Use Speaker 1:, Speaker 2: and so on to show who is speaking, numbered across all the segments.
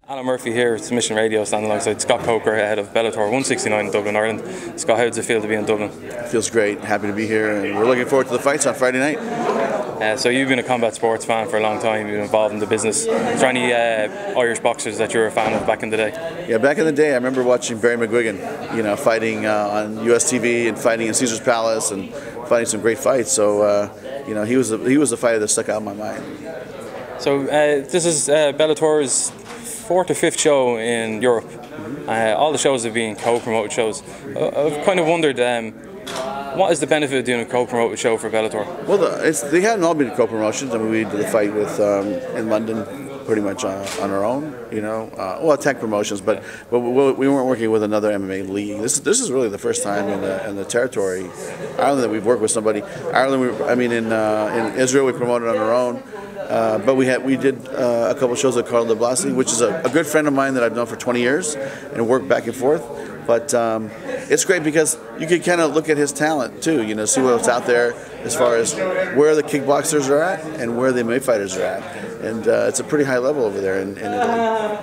Speaker 1: Alan Murphy here, Submission Radio, standing alongside Scott Coker ahead of Bellator 169 in Dublin, Ireland. Scott, how does it feel to be in Dublin?
Speaker 2: It feels great, happy to be here, and we're looking forward to the fights on Friday night.
Speaker 1: So you've been a combat sports fan for a long time, you've been involved in the business. Is there any Irish boxers that you were a fan of back in the day?
Speaker 2: Yeah, back in the day I remember watching Barry McGuigan, fighting on US TV and fighting in Caesar's Palace and fighting some great fights. So, he was the fighter that stuck out in my mind.
Speaker 1: So this is Bellator's 4th or 5th show in Europe. All the shows have been co-promoted shows. I've kind of wondered, what is the benefit of doing a co-promoted show for Bellator?
Speaker 2: Well, they hadn't all been co-promotions. I mean, we did the fight with in London pretty much on our own, tech promotions, but we weren't working with another MMA league. This is really the first time in the territory, Ireland, that we've worked with somebody. Ireland, in Israel we promoted on our own. But we did a couple shows with Carl de Blasi, which is a good friend of mine that I've known for 20 years and worked back and forth. But it's great because you can kind of look at his talent too, see what's out there as far as where the kickboxers are at and where the MMA fighters are at. And it's a pretty high level over there in Italy.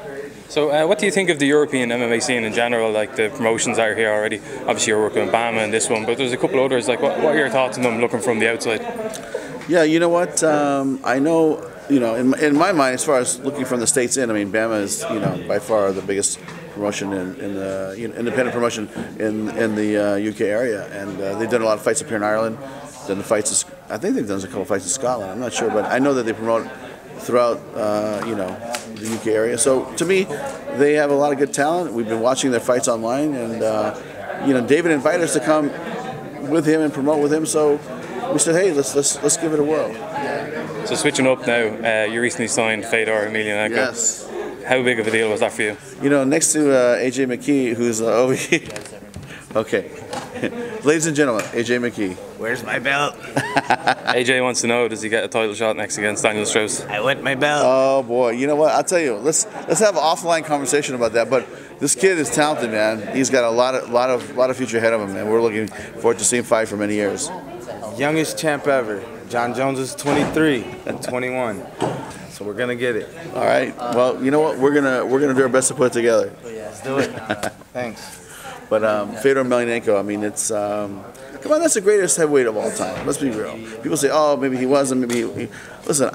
Speaker 1: So what do you think of the European MMA scene in general, like the promotions that are here already? Obviously you're working with Bama and this one, but there's a couple others. Like what are your thoughts on them looking from the outside?
Speaker 2: Yeah, you know what? I know, in my mind, as far as looking from the States in, I mean, Bama is, by far the biggest promotion in the independent promotion in the UK area, and they've done a lot of fights up here in Ireland. Done the fights, I think they've done a couple of fights in Scotland. I'm not sure, but I know that they promote throughout, the UK area. So to me, they have a lot of good talent. We've been watching their fights online, and David invited us to come with him and promote with him. So we said, hey, let's give it a whirl.
Speaker 1: So switching up now, you recently signed Fedor Emelianenko.
Speaker 2: Yes.
Speaker 1: How big of a deal was that for you?
Speaker 2: Next to AJ McKee, who's over here. Okay. Ladies and gentlemen, AJ McKee.
Speaker 3: Where's my belt?
Speaker 1: AJ wants to know, does he get a title shot next against Daniel Strauss?
Speaker 3: I want my belt.
Speaker 2: Oh boy, you know what? I'll tell you. Let's have an offline conversation about that. But this kid is talented, man. He's got a lot of future ahead of him, and we're looking forward to seeing him fight for many years.
Speaker 4: Youngest champ ever. John Jones is 23 and 21. So we're gonna get it.
Speaker 2: All right. Well, you know what? We're gonna do our best to put it together.
Speaker 4: Let's do it. Thanks.
Speaker 2: But Fedor Emelianenko, I mean, it's come on, that's the greatest heavyweight of all time. Let's be real. People say, oh, maybe he wasn't. Maybe he listen.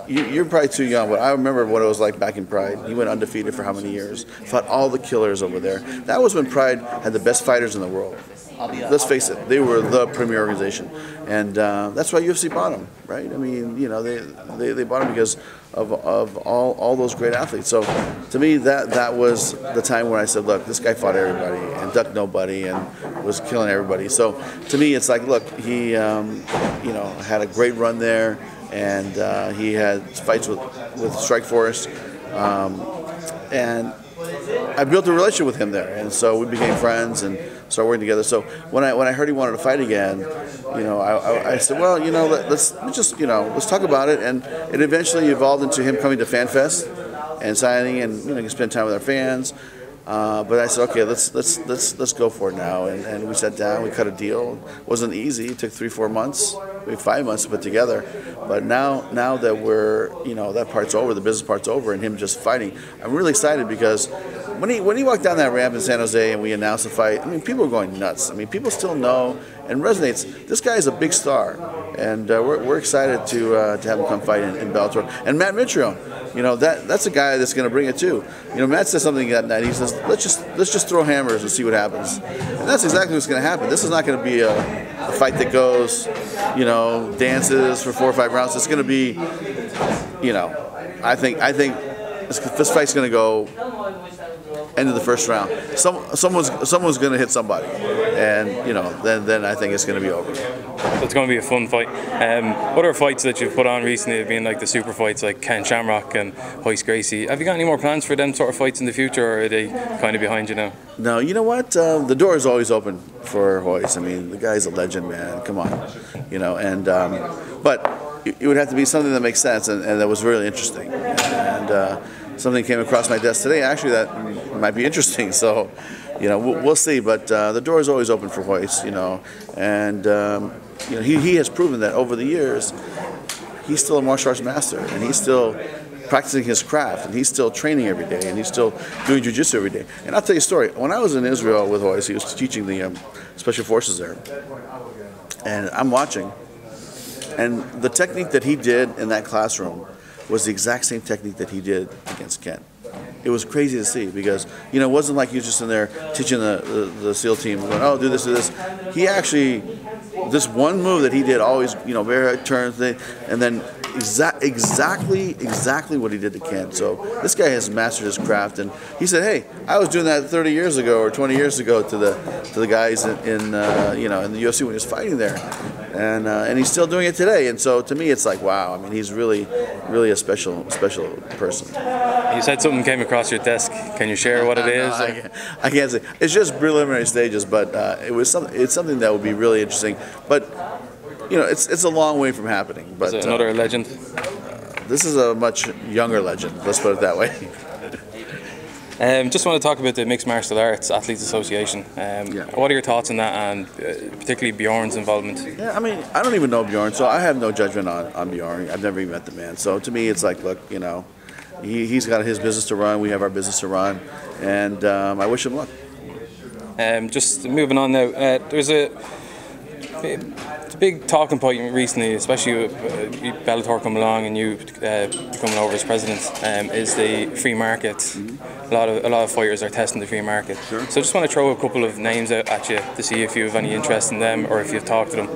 Speaker 2: You're probably too young, but I remember what it was like back in Pride. He went undefeated for how many years? Fought all the killers over there. That was when Pride had the best fighters in the world. Let's face it, they were the premier organization, and that's why UFC bought them, right? I mean, they bought them because of all those great athletes. So to me, that was the time when I said, look, this guy fought everybody and ducked nobody and was killing everybody. So to me, it's like, look, he had a great run there, and he had fights with Strikeforce, and I built a relationship with him there, and so we became friends and started working together. So when I heard he wanted to fight again, I said, well, let's talk about it, and it eventually evolved into him coming to FanFest and signing, and spend time with our fans. But I said, okay, let's go for it now, and we sat down, we cut a deal. It wasn't easy. It took 3-4 months, maybe 5 months to put together. But now that we're that part's over, the business part's over, and him just fighting, I'm really excited because when he walked down that ramp in San Jose and we announced the fight, I mean, people were going nuts. I mean, people still know and resonates. This guy is a big star, and we're excited to have him come fight in Bellator. And Matt Mitrione, that's a guy that's going to bring it too. Matt said something that night. He says, let's just throw hammers and see what happens. And that's exactly what's going to happen. This is not going to be a fight that goes, dances for 4 or 5 rounds. It's going to be, I think this fight's going to go end of the first round. Someone's going to hit somebody, and then I think it's going to be over.
Speaker 1: So it's going to be a fun fight. Other fights that you've put on recently have been like the super fights, like Ken Shamrock and Royce Gracie. Have you got any more plans for them sort of fights in the future, or are they kind of behind you now?
Speaker 2: No, you know what? The door is always open for Royce. I mean, the guy's a legend, man. Come on, but it would have to be something that makes sense and that was really interesting. And something came across my desk today, actually, that might be interesting. So, we'll see. But the door is always open for Royce, and he has proven that over the years, he's still a martial arts master, and he's still practicing his craft, and he's still training every day, and he's still doing jiu-jitsu every day. And I'll tell you a story. When I was in Israel with Royce, he was teaching the special forces there, and I'm watching, and the technique that he did in that classroom was the exact same technique that he did against Ken. It was crazy to see because, you know, it wasn't like he was just in there teaching the SEAL team, going, oh, do this, do this. He actually, this one move that he did always, you know, very turn thing, and then exactly what he did to Ken. So this guy has mastered his craft, and he said, hey, I was doing that 30 years ago or 20 years ago to the guys in you know, in the UFC when he was fighting there, and he's still doing it today. And so to me, it's like, wow. I mean, he's really a special person.
Speaker 1: You said something came across your desk. Can you share what it is?
Speaker 2: I can't say. It's just preliminary stages, but it's something that would be really interesting. But you know, it's a long way from happening. But
Speaker 1: is it another legend?
Speaker 2: This is a much younger legend. Let's put it that way.
Speaker 1: Just want to talk about the Mixed Martial Arts Athletes Association.
Speaker 2: Yeah.
Speaker 1: What are your thoughts on that, and particularly Bjorn's involvement?
Speaker 2: Yeah, I mean, I don't even know Bjorn, so I have no judgment on Bjorn. I've never even met the man. So to me, it's like, look, you know, he's got his business to run. We have our business to run, and I wish him luck.
Speaker 1: Just moving on now, there's a big talking point recently, especially with Bellator coming along and you coming over as president, is the free market. Mm-hmm. A lot of fighters are testing the free market.
Speaker 2: Sure.
Speaker 1: So I just want to throw a couple of names out at you to see if you have any interest in them or if you've talked to them.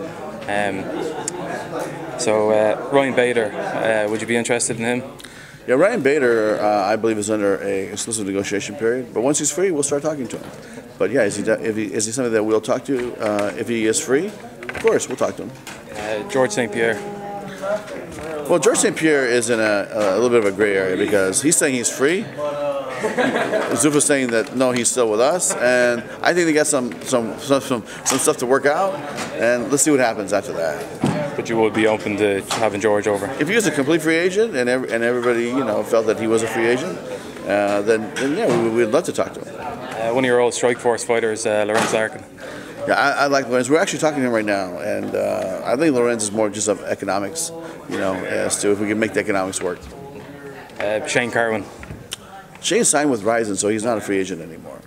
Speaker 1: Ryan Bader, would you be interested in him?
Speaker 2: Yeah, Ryan Bader, I believe, is under an exclusive negotiation period. But once he's free, we'll start talking to him. But yeah, is he somebody that we'll talk to if he is free? Of course, we'll talk to him.
Speaker 1: Georges St-Pierre.
Speaker 2: Well, Georges St-Pierre is in a little bit of a gray area because he's saying he's free. Zufa's saying that no, he's still with us, and I think they got some stuff to work out, and let's see what happens after that.
Speaker 1: But you would be open to having George over?
Speaker 2: If he was a complete free agent and everybody, you know, felt that he was a free agent, then yeah, we'd love to talk to him.
Speaker 1: One of your old Strikeforce fighters, Lorenz Larkin.
Speaker 2: Yeah, I like Lorenz. We're actually talking to him right now, and I think Lorenz is more just of economics, you know, as to if we can make the economics work.
Speaker 1: Shane Carwin.
Speaker 2: Shane signed with Ryzen, so he's not a free agent anymore.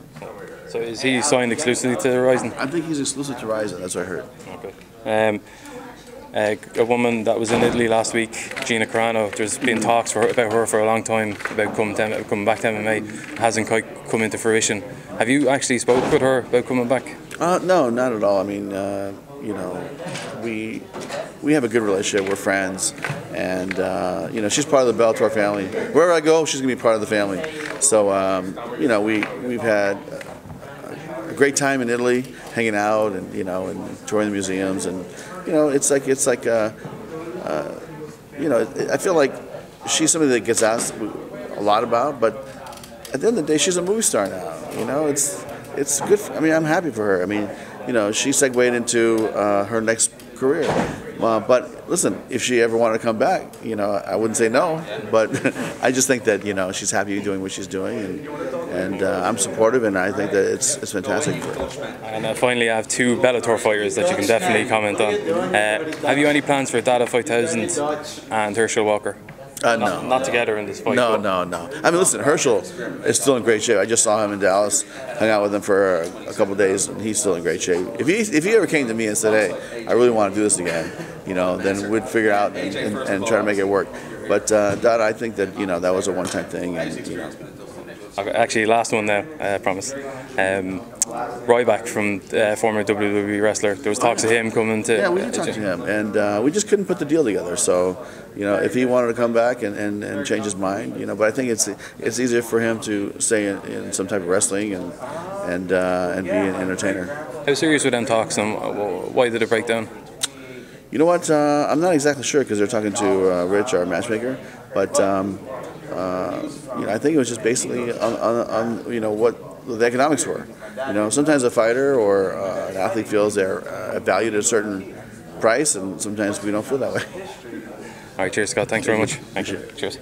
Speaker 1: So is he signed exclusively to Ryzen?
Speaker 2: I think he's exclusive to Ryzen. That's what I heard.
Speaker 1: Okay. A woman that was in Italy last week, Gina Carano. There's been talks about her for a long time about coming back to MMA. Hasn't quite come into fruition. Have you actually spoke with her about coming back?
Speaker 2: No, not at all. I mean, you know, we have a good relationship. We're friends, and you know, she's part of the Bellator family. Wherever I go, she's gonna be part of the family. So you know, we've had a great time in Italy, hanging out, and you know, and touring the museums, and you know, it's like you know, I feel like she's somebody that gets asked a lot about, but at the end of the day, she's a movie star now. You know, it's good. I mean, I'm happy for her. I mean, you know, she segued into her next career. But listen, if she ever wanted to come back, you know, I wouldn't say no. But I just think that, you know, she's happy doing what she's doing, and I'm supportive, and I think that it's fantastic for her.
Speaker 1: And finally, I have two Bellator fighters that you can definitely comment on. Have you any plans for Dada 5000 and Herschel Walker?
Speaker 2: No.
Speaker 1: Not together in this fight.
Speaker 2: No. I mean, listen, Herschel is still in great shape. I just saw him in Dallas, hung out with him for a couple of days, and he's still in great shape. If he ever came to me and said, hey, I really want to do this again, you know, then we'd figure out and try to make it work. But Dada, I think that, you know, that was a one-time thing, and, you know.
Speaker 1: Actually, last one now, I promise. Ryback, from former WWE wrestler. There was talks of him coming to.
Speaker 2: Yeah, we did talk to him, and we just couldn't put the deal together. So, you know, if he wanted to come back and change his mind, you know, but I think it's easier for him to stay in some type of wrestling and be an entertainer.
Speaker 1: How serious were them talks, and why did it break down?
Speaker 2: You know what? I'm not exactly sure because they're talking to Rich, our matchmaker, but. You know, I think it was just basically on you know, what the economics were. You know, sometimes a fighter or an athlete feels they're valued at a certain price, and sometimes we don't feel that way.
Speaker 1: All right, cheers, Scott. Thanks very much. Thank you. Cheers.